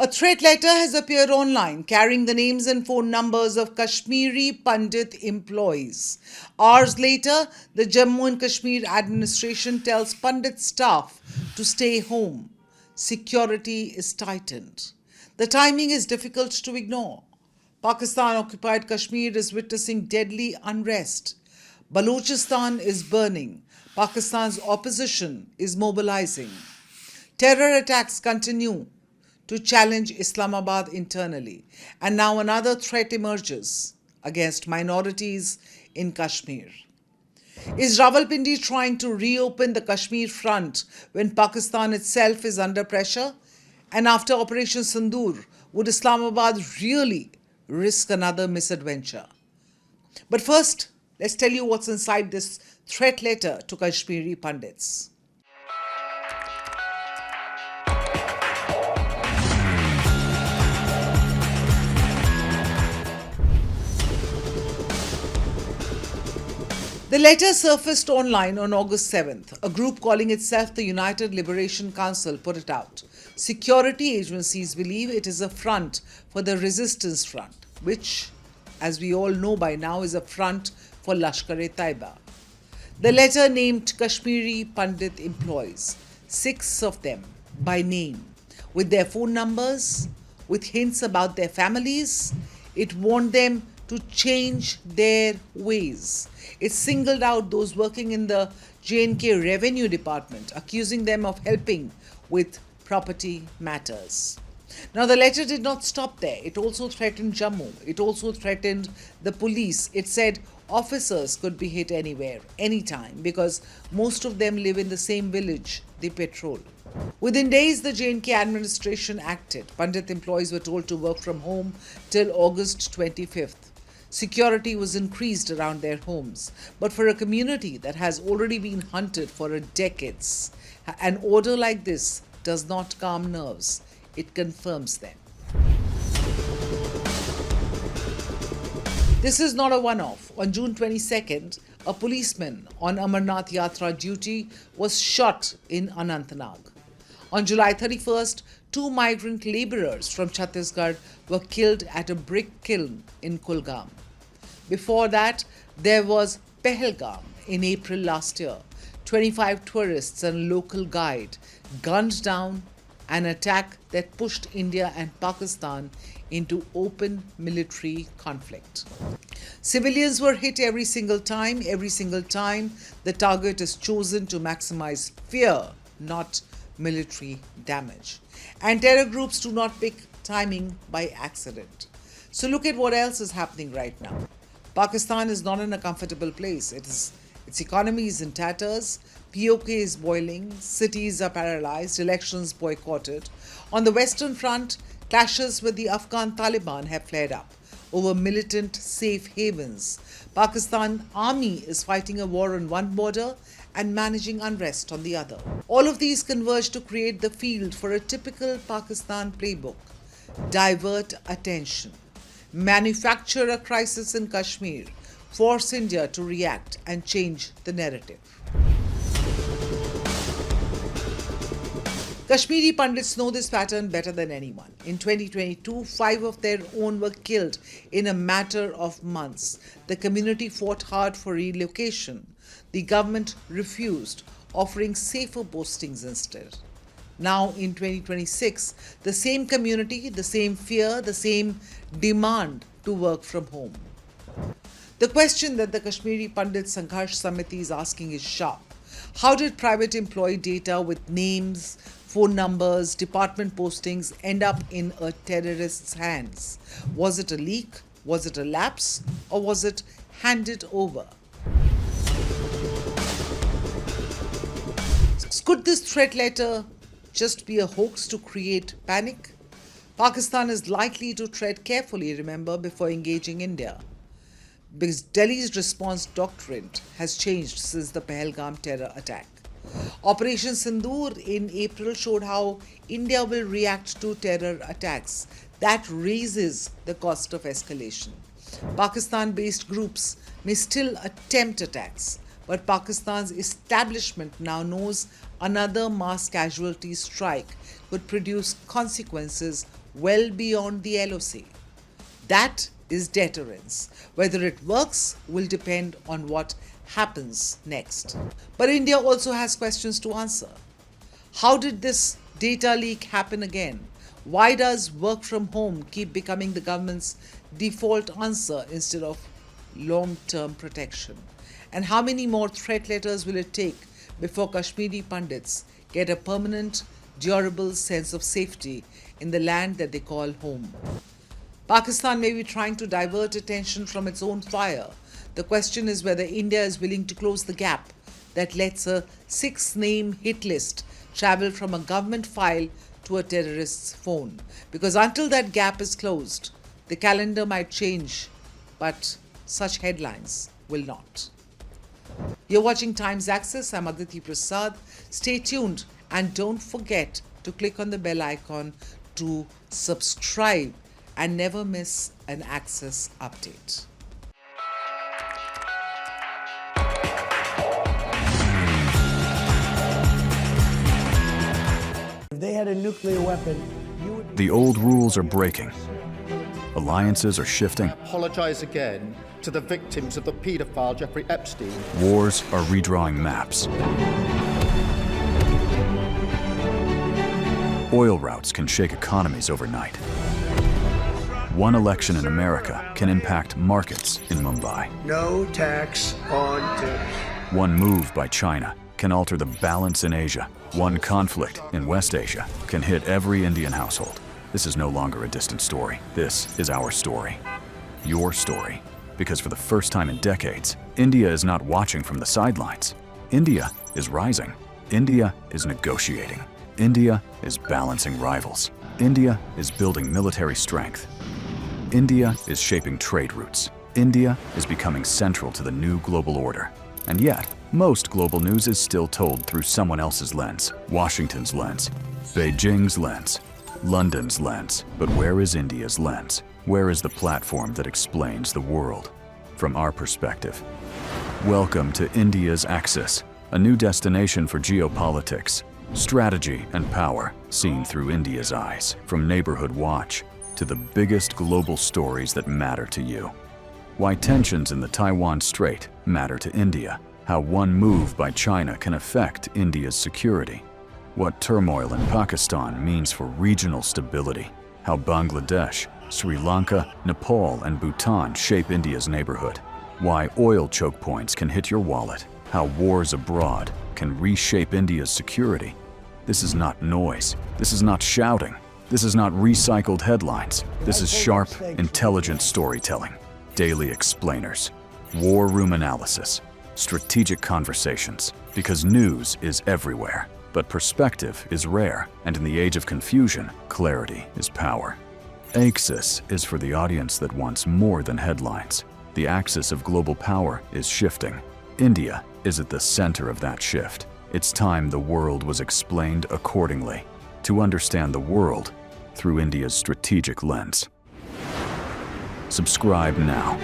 A threat letter has appeared online carrying the names and phone numbers of Kashmiri Pandit employees. Hours later, the Jammu and Kashmir administration tells Pandit staff to stay home. Security is tightened. The timing is difficult to ignore. Pakistan occupied Kashmir is witnessing deadly unrest. Balochistan is burning. Pakistan's opposition is mobilizing. Terror attacks continue to challenge Islamabad internally. And now another threat emerges against minorities in Kashmir. Is Rawalpindi trying to reopen the Kashmir front when Pakistan itself is under pressure? And after Operation Sindoor, would Islamabad really risk another misadventure? But first, let's tell you what's inside this threat letter to Kashmiri Pandits. The letter surfaced online on August 7th. A group calling itself the United Liberation Council put it out. Security agencies believe it is a front for the resistance front, which, as we all know by now, is a front for Lashkar-e-Taiba. The letter named Kashmiri Pandit employees, 6 of them by name, with their phone numbers, with hints about their families. It warned them to change their ways. It singled out those working in the J&K Revenue Department, accusing them of helping with property matters. Now, the letter did not stop there. It also threatened Jammu. It also threatened the police. It said officers could be hit anywhere, anytime, because most of them live in the same village they patrol. Within days, the J&K administration acted. Pandit employees were told to work from home till August 25th. Security was increased around their homes. But for a community that has already been hunted for decades, an order like this does not calm nerves. It confirms them. This is not a one-off. On June 22nd, a policeman on Amarnath Yatra duty was shot in Anantnag. On July 31st, 2 migrant laborers from Chhattisgarh were killed at a brick kiln in Kulgam. Before that, there was Pahalgam in April last year. 25 tourists and a local guide gunned down an attack that pushed India and Pakistan into open military conflict. Civilians were hit every single time. Every single time, the target is chosen to maximize fear, not military damage. And terror groups do not pick timing by accident. So look at what else is happening right now. Pakistan is not in a comfortable place. Its economy is in tatters, POK is boiling, cities are paralyzed, elections boycotted. On the Western Front, clashes with the Afghan Taliban have flared up over militant safe havens. Pakistan army is fighting a war on one border and managing unrest on the other. All of these converge to create the field for a typical Pakistan playbook. Divert attention. Manufacture a crisis in Kashmir. Force India to react and change the narrative. Kashmiri Pandits know this pattern better than anyone. In 2022, 5 of their own were killed in a matter of months. The community fought hard for relocation. The government refused, offering safer postings instead. Now, in 2026, the same community, the same fear, the same demand to work from home. The question that the Kashmiri Pandit Sangharsh Samiti is asking is sharp. How did private employee data with names, phone numbers, department postings end up in a terrorist's hands? Was it a leak? Was it a lapse? Or was it handed over? Could this threat letter just be a hoax to create panic? Pakistan is likely to tread carefully, remember, before engaging India, because Delhi's response doctrine has changed since the Pahalgam terror attack. Operation Sindoor in April showed how India will react to terror attacks. That raises the cost of escalation. Pakistan-based groups may still attempt attacks, but Pakistan's establishment now knows another mass casualty strike could produce consequences well beyond the LOC. That is deterrence. Whether it works will depend on what happens next. But India also has questions to answer. How did this data leak happen again? Why does work from home keep becoming the government's default answer instead of long-term protection? And how many more threat letters will it take before Kashmiri Pandits get a permanent, durable sense of safety in the land that they call home? Pakistan may be trying to divert attention from its own fire. The question is whether India is willing to close the gap that lets a 6-name hit list travel from a government file to a terrorist's phone. Because until that gap is closed, the calendar might change, but such headlines will not. You're watching Times Access. I'm Aditi Prasad. Stay tuned and don't forget to click on the bell icon to subscribe and never miss an Access update. If they had a nuclear weapon, The old rules are breaking. Alliances are shifting. Apologize again to the victims of the paedophile Jeffrey Epstein. Wars are redrawing maps. Oil routes can shake economies overnight. One election in America can impact markets in Mumbai. no tax on tips. One move by China can alter the balance in Asia. One conflict in West Asia can hit every Indian household. This is no longer a distant story. This is our story. Your story. Because for the first time in decades, India is not watching from the sidelines. India is rising. India is negotiating. India is balancing rivals. India is building military strength. India is shaping trade routes. India is becoming central to the new global order. And yet, most global news is still told through someone else's lens. Washington's lens, Beijing's lens, London's lens. But where is India's lens? Where is the platform that explains the world from our perspective? Welcome to India's Axis, a new destination for geopolitics, strategy and power seen through India's eyes. From Neighborhood Watch to the biggest global stories that matter to you. Why tensions in the Taiwan Strait matter to India. How one move by China can affect India's security. What turmoil in Pakistan means for regional stability. How Bangladesh, Sri Lanka, Nepal, and Bhutan shape India's neighborhood. Why oil choke points can hit your wallet. How wars abroad can reshape India's security. This is not noise. This is not shouting. This is not recycled headlines. This is sharp, intelligent storytelling. Daily explainers. War room analysis. Strategic conversations. Because news is everywhere. But perspective is rare. And in the age of confusion, clarity is power. Axis is for the audience that wants more than headlines. The axis of global power is shifting. India is at the center of that shift. It's time the world was explained accordingly. To understand the world through India's strategic lens. Subscribe now.